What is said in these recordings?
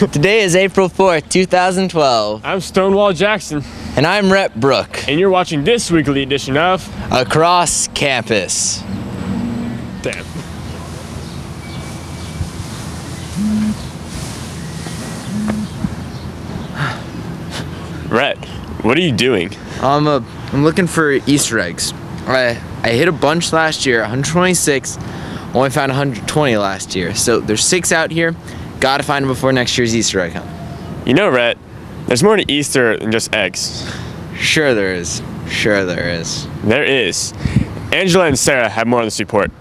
Today is April 4th, 2012. I'm Stonewall Jackson. And I'm Rep Brooke. And you're watching this weekly edition of Across Campus. Damn. Rhett, what are you doing? I'm looking for Easter eggs. I hit a bunch last year, 126. Only found 120 last year. So there's 6 out here. Gotta find them before next year's Easter egg hunt. You know, Rhett, there's more to Easter than just eggs. Sure there is. Sure there is. There is. Angela and Sarah have more on this report.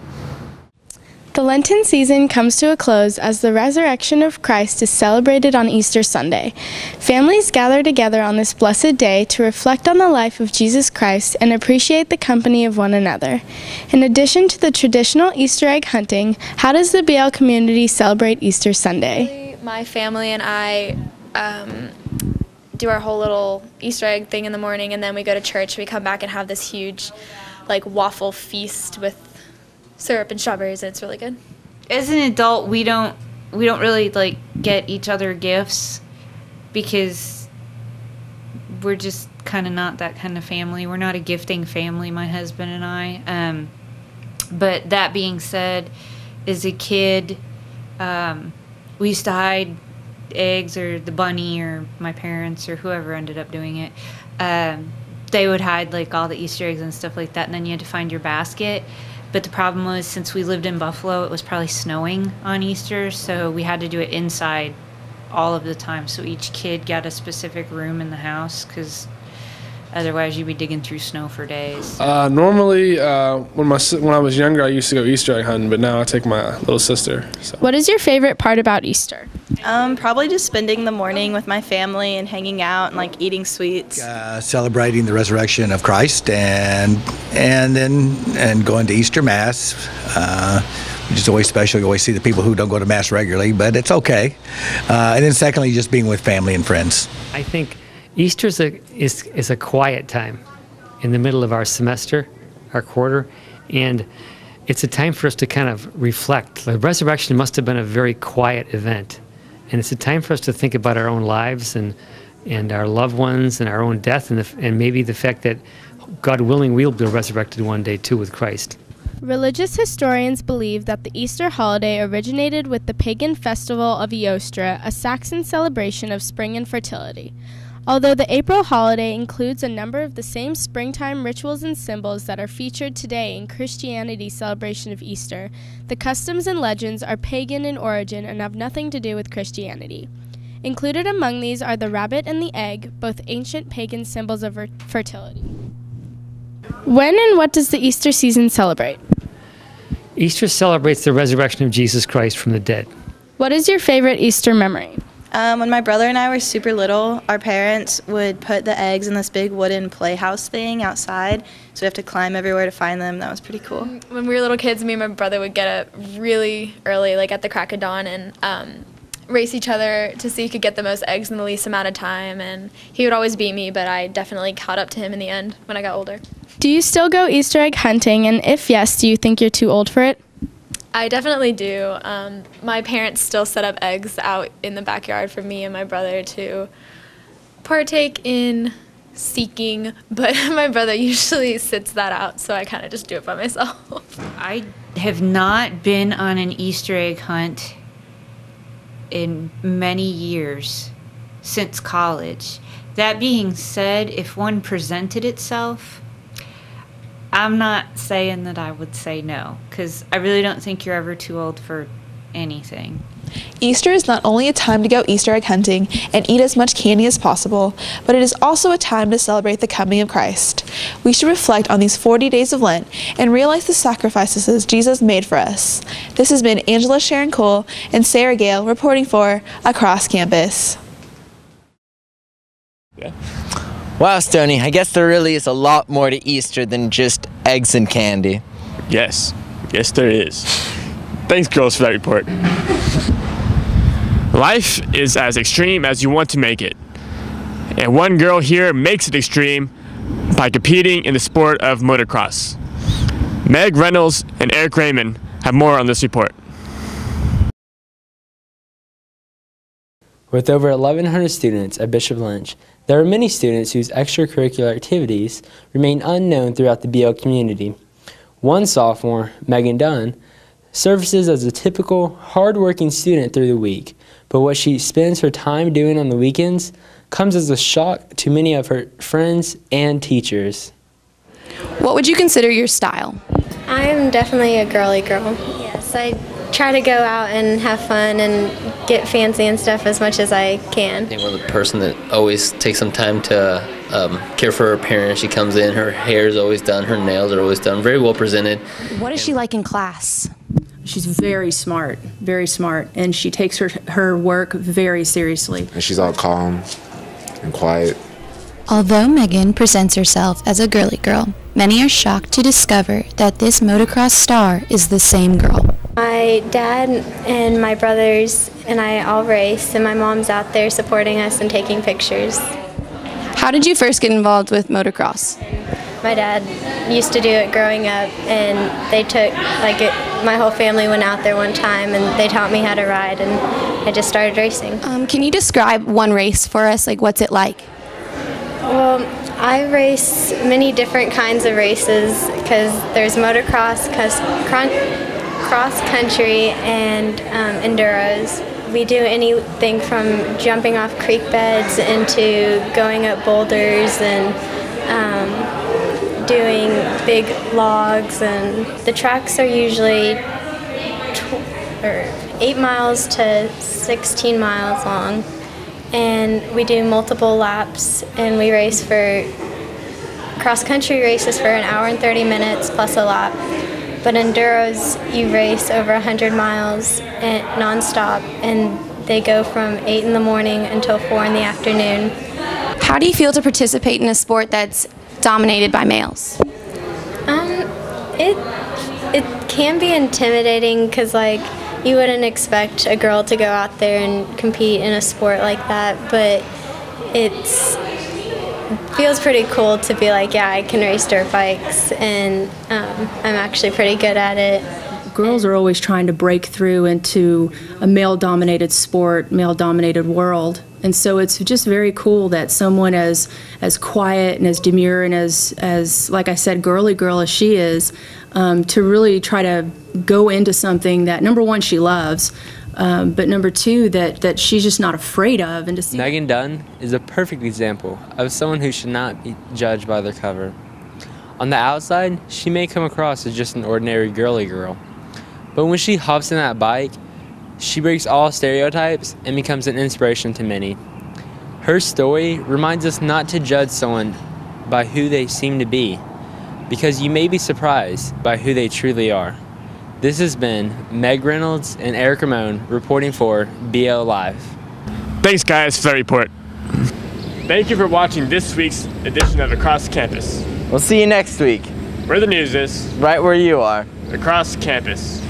The Lenten season comes to a close as the resurrection of Christ is celebrated on Easter Sunday. Families gather together on this blessed day to reflect on the life of Jesus Christ and appreciate the company of one another. In addition to the traditional Easter egg hunting, how does the BL community celebrate Easter Sunday? My family and I do our whole little Easter egg thing in the morning, and then we go to church. We come back and have this huge waffle feast with syrup and strawberries, and it's really good. As an adult, we don't really get each other gifts because we're just kind of not that kind of family. We're not a gifting family, my husband and I. But that being said, as a kid, we used to hide eggs, or the bunny, or my parents, or whoever ended up doing it. They would hide all the Easter eggs and stuff like that, and then you had to find your basket. But the problem was, since we lived in Buffalo, it was probably snowing on Easter, so we had to do it inside all of the time. So each kid got a specific room in the house, because otherwise you'd be digging through snow for days. Normally, when I was younger, I used to go Easter egg hunting, but now I take my little sister. So. What is your favorite part about Easter? Probably just spending the morning with my family and hanging out and eating sweets. Celebrating the resurrection of Christ and then going to Easter Mass. Which is always special. You always see the people who don't go to Mass regularly, but it's okay. And then secondly, just being with family and friends. I think Easter is a quiet time in the middle of our semester, our quarter, and it's a time for us to kind of reflect. The resurrection must have been a very quiet event, and it's a time for us to think about our own lives and our loved ones and our own death, and maybe the fact that, God willing, we'll be resurrected one day too with Christ. Religious historians believe that the Easter holiday originated with the pagan festival of Eostre, a Saxon celebration of spring and fertility. Although the April holiday includes a number of the same springtime rituals and symbols that are featured today in Christianity's celebration of Easter, the customs and legends are pagan in origin and have nothing to do with Christianity. Included among these are the rabbit and the egg, both ancient pagan symbols of fertility. When and what does the Easter season celebrate? Easter celebrates the resurrection of Jesus Christ from the dead. What is your favorite Easter memory? When my brother and I were super little, our parents would put the eggs in this big wooden playhouse thing outside, so we have to climb everywhere to find them. That was pretty cool. When we were little kids, me and my brother would get up really early, at the crack of dawn, and race each other to see who could get the most eggs in the least amount of time, and he would always beat me, but I definitely caught up to him in the end when I got older. Do you still go Easter egg hunting, and if yes, do you think you're too old for it? I definitely do. My parents still set up eggs out in the backyard for me and my brother to partake in seeking, but my brother usually sits that out, so I kind of just do it by myself. I have not been on an Easter egg hunt in many years, since college. That being said, if one presented itself, I'm not saying that I would say no, because I really don't think you're ever too old for anything. Easter is not only a time to go Easter egg hunting and eat as much candy as possible, but it is also a time to celebrate the coming of Christ. We should reflect on these 40 days of Lent and realize the sacrifices Jesus made for us. This has been Angela Sharon Cole and Sarah Gale reporting for Across Campus. Yeah. Wow, Stoney, I guess there really is a lot more to Easter than just eggs and candy. Yes. Yes, there is. Thanks, girls, for that report. Life is as extreme as you want to make it. And one girl here makes it extreme by competing in the sport of motocross. Meg Reynolds and Eric Raymond have more on this report. With over 1,100 students at Bishop Lynch, there are many students whose extracurricular activities remain unknown throughout the BL community. One sophomore, Megan Dunn, services as a typical, hard-working student through the week, but what she spends her time doing on the weekends comes as a shock to many of her friends and teachers. What would you consider your style? I'm definitely a girly girl. Yes, I try to go out and have fun and get fancy and stuff as much as I can. I think we're the person that always takes some time to care for her parents. She comes in, her hair is always done, her nails are always done, very well presented. What is she like in class? She's very smart, and she takes her work very seriously. And she's all calm and quiet. Although Megan presents herself as a girly girl, many are shocked to discover that this motocross star is the same girl. My dad and my brothers and I all race, and my mom's out there supporting us and taking pictures. How did you first get involved with motocross? My dad used to do it growing up, and they took, my whole family went out there one time, and they taught me how to ride, and I just started racing. Can you describe one race for us? What's it like? Well, I race many different kinds of races because there's motocross, cross country, and enduros. We do anything from jumping off creek beds into going up boulders and doing big logs, and the tracks are usually 8 miles to 16 miles long, and we do multiple laps, and we race for cross-country races for an hour and 30 minutes plus a lap. But enduros, you race over 100 miles non-stop, and they go from 8 in the morning until 4 in the afternoon. How do you feel to participate in a sport that's dominated by males? It can be intimidating because you wouldn't expect a girl to go out there and compete in a sport like that, but it feels pretty cool to be yeah, I can race dirt bikes, and I'm actually pretty good at it. Girls are always trying to break through into a male-dominated sport, male-dominated world. And so it's just very cool that someone as quiet and as demure and as like I said, girly girl as she is, to really try to go into something that, number one, she loves, but number two, that she's just not afraid of. And to see Megan Dunn is a perfect example of someone who should not be judged by their cover. On the outside, she may come across as just an ordinary girly girl, but when she hops in that bike, she breaks all stereotypes and becomes an inspiration to many. Her story reminds us not to judge someone by who they seem to be, because you may be surprised by who they truly are. This has been Meg Reynolds and Eric Ramon reporting for BL Live. Thanks, guys, for that report. Thank you for watching this week's edition of Across Campus. We'll see you next week. Where the news is. Right where you are. Across Campus.